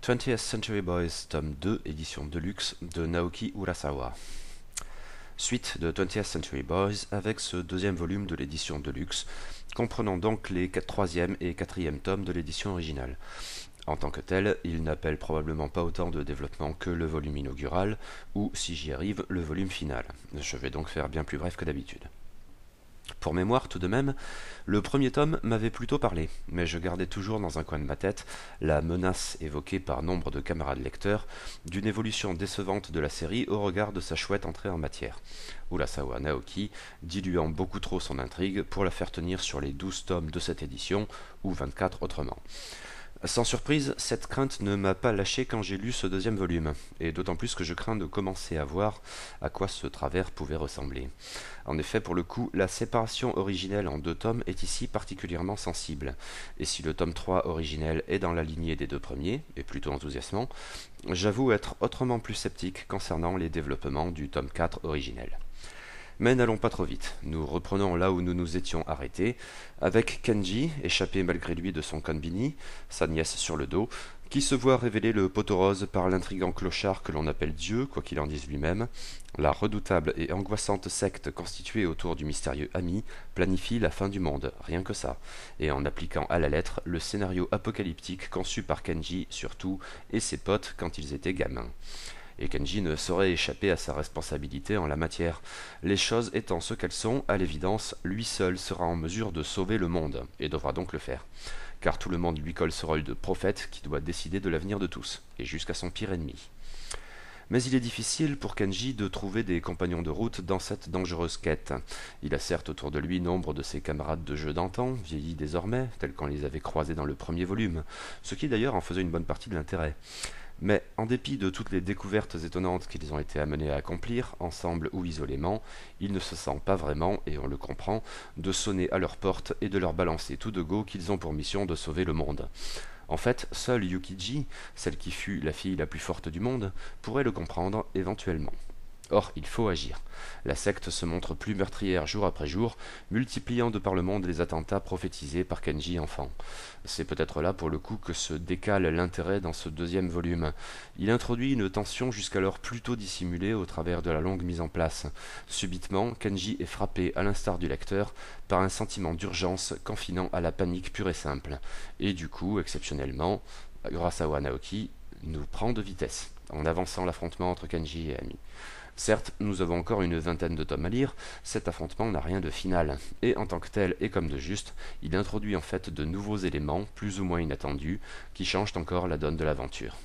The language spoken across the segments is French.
20th Century Boys, tome 2, édition Deluxe, de Naoki Urasawa. Suite de 20th Century Boys avec ce deuxième volume de l'édition Deluxe, comprenant donc les troisième et quatrième tomes de l'édition originale. En tant que tel, il n'appelle probablement pas autant de développement que le volume inaugural, ou, si j'y arrive, le volume final. Je vais donc faire bien plus bref que d'habitude. Pour mémoire, tout de même, le premier tome m'avait plutôt parlé, mais je gardais toujours dans un coin de ma tête la menace évoquée par nombre de camarades lecteurs d'une évolution décevante de la série au regard de sa chouette entrée en matière. Urasawa Naoki diluant beaucoup trop son intrigue pour la faire tenir sur les 12 tomes de cette édition, ou 24 autrement. Sans surprise, cette crainte ne m'a pas lâché quand j'ai lu ce deuxième volume, et d'autant plus que je crains de commencer à voir à quoi ce travers pouvait ressembler. En effet, pour le coup, la séparation originelle en 2 tomes est ici particulièrement sensible, et si le tome 3 originel est dans la lignée des 2 premiers, et plutôt enthousiasmant, j'avoue être autrement plus sceptique concernant les développements du tome 4 originel. Mais n'allons pas trop vite, nous reprenons là où nous nous étions arrêtés, avec Kenji, échappé malgré lui de son konbini, sa nièce sur le dos, qui se voit révéler le poteau rose par l'intrigant clochard que l'on appelle Dieu, quoi qu'il en dise lui-même. La redoutable et angoissante secte constituée autour du mystérieux ami planifie la fin du monde, rien que ça, et en appliquant à la lettre le scénario apocalyptique conçu par Kenji surtout et ses potes quand ils étaient gamins. Et Kenji ne saurait échapper à sa responsabilité en la matière. Les choses étant ce qu'elles sont, à l'évidence, lui seul sera en mesure de sauver le monde, et devra donc le faire. Car tout le monde lui colle ce rôle de prophète qui doit décider de l'avenir de tous, et jusqu'à son pire ennemi. Mais il est difficile pour Kenji de trouver des compagnons de route dans cette dangereuse quête. Il a certes autour de lui nombre de ses camarades de jeu d'antan, vieillis désormais, tels qu'on les avait croisés dans le premier volume, ce qui d'ailleurs en faisait une bonne partie de l'intérêt. Mais, en dépit de toutes les découvertes étonnantes qu'ils ont été amenés à accomplir, ensemble ou isolément, ils ne se sentent pas vraiment, et on le comprend, de sonner à leur porte et de leur balancer tout de go qu'ils ont pour mission de sauver le monde. En fait, seule Yukiji, celle qui fut la fille la plus forte du monde, pourrait le comprendre éventuellement. Or, il faut agir. La secte se montre plus meurtrière jour après jour, multipliant de par le monde les attentats prophétisés par Kenji enfant. C'est peut-être là pour le coup que se décale l'intérêt dans ce deuxième volume. Il introduit une tension jusqu'alors plutôt dissimulée au travers de la longue mise en place. Subitement, Kenji est frappé, à l'instar du lecteur, par un sentiment d'urgence confinant à la panique pure et simple. Et du coup, exceptionnellement, Urasawa Naoki nous prend de vitesse, en avançant l'affrontement entre Kenji et Ami. Certes, nous avons encore une vingtaine de tomes à lire, cet affrontement n'a rien de final, et en tant que tel et comme de juste, il introduit en fait de nouveaux éléments, plus ou moins inattendus, qui changent encore la donne de l'aventure.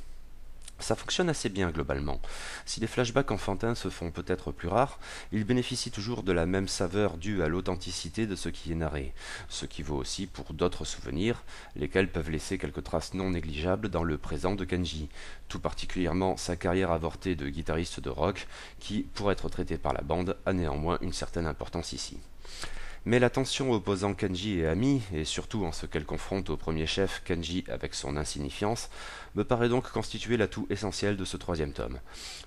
Ça fonctionne assez bien globalement. Si les flashbacks enfantins se font peut-être plus rares, ils bénéficient toujours de la même saveur due à l'authenticité de ce qui est narré, ce qui vaut aussi pour d'autres souvenirs, lesquels peuvent laisser quelques traces non négligeables dans le présent de Kenji, tout particulièrement sa carrière avortée de guitariste de rock, qui, pour être traité par la bande, a néanmoins une certaine importance ici. Mais la tension opposant Kenji et Ami, et surtout en ce qu'elle confronte au premier chef Kenji avec son insignifiance, me paraît donc constituer l'atout essentiel de ce troisième tome.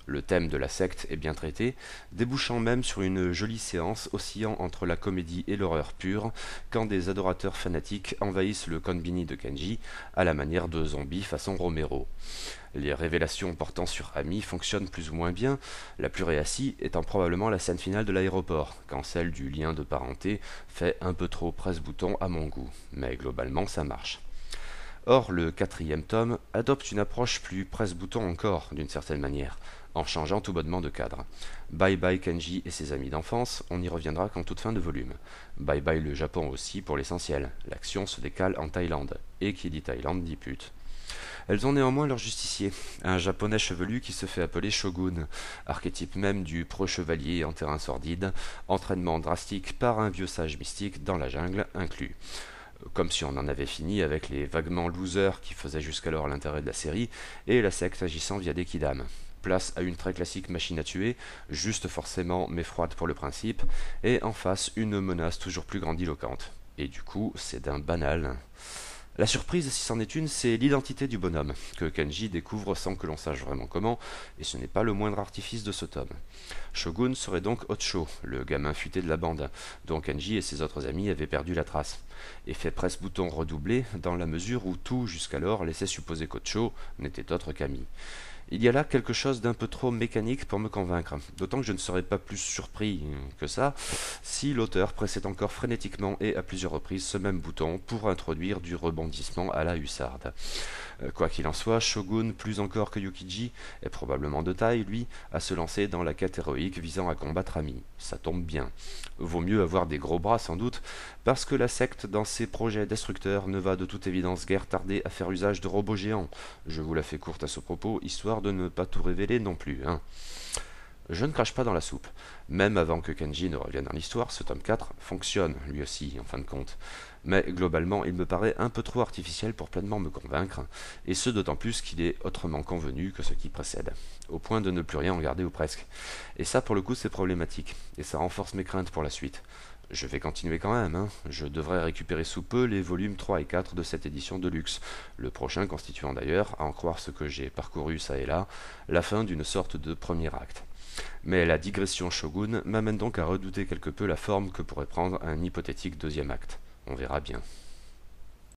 Le thème de la secte est bien traité, débouchant même sur une jolie séance oscillant entre la comédie et l'horreur pure, quand des adorateurs fanatiques envahissent le konbini de Kenji, à la manière de zombies façon Romero. Les révélations portant sur Ami fonctionnent plus ou moins bien, la plus réassie étant probablement la scène finale de l'aéroport, quand celle du lien de parenté fait un peu trop presse-bouton à mon goût, mais globalement ça marche. Or, le quatrième tome adopte une approche plus presse-bouton encore, d'une certaine manière, en changeant tout bonnement de cadre. Bye bye Kenji et ses amis d'enfance, on y reviendra qu'en toute fin de volume. Bye bye le Japon aussi pour l'essentiel, l'action se décale en Thaïlande, et qui dit Thaïlande dit pute. Elles ont néanmoins leur justicier, un japonais chevelu qui se fait appeler Shogun, archétype même du pro-chevalier en terrain sordide, entraînement drastique par un vieux sage mystique dans la jungle inclus. Comme si on en avait fini avec les vaguement losers qui faisaient jusqu'alors l'intérêt de la série, et la secte agissant via des kidams. Place à une très classique machine à tuer, juste forcément mais froide pour le principe, et en face une menace toujours plus grandiloquente. Et du coup, c'est d'un banal. La surprise, si c'en est une, c'est l'identité du bonhomme, que Kenji découvre sans que l'on sache vraiment comment, et ce n'est pas le moindre artifice de ce tome. Shogun serait donc Ocho, le gamin futé de la bande, dont Kenji et ses autres amis avaient perdu la trace. Effet presse-bouton redoublé, dans la mesure où tout, jusqu'alors, laissait supposer qu'Ocho n'était autre qu'Ami. Il y a là quelque chose d'un peu trop mécanique pour me convaincre, d'autant que je ne serais pas plus surpris que ça si l'auteur pressait encore frénétiquement et à plusieurs reprises ce même bouton pour introduire du rebondissement à la hussarde. Quoi qu'il en soit, Shogun, plus encore que Yukiji, est probablement de taille, lui, à se lancer dans la quête héroïque visant à combattre Ami. Ça tombe bien. Vaut mieux avoir des gros bras sans doute, parce que la secte dans ses projets destructeurs ne va de toute évidence guère tarder à faire usage de robots géants. Je vous la fais courte à ce propos, histoire de ne pas tout révéler non plus, hein. Je ne crache pas dans la soupe. Même avant que Kenji ne revienne dans l'histoire, ce tome 4 fonctionne, lui aussi, en fin de compte. Mais globalement, il me paraît un peu trop artificiel pour pleinement me convaincre, et ce d'autant plus qu'il est autrement convenu que ce qui précède, au point de ne plus rien regarder ou presque. Et ça, pour le coup, c'est problématique, et ça renforce mes craintes pour la suite. Je vais continuer quand même, hein. Je devrais récupérer sous peu les volumes 3 et 4 de cette édition de luxe, le prochain constituant d'ailleurs, à en croire ce que j'ai parcouru ça et là, la fin d'une sorte de premier acte. Mais la digression Shogun m'amène donc à redouter quelque peu la forme que pourrait prendre un hypothétique deuxième acte. On verra bien.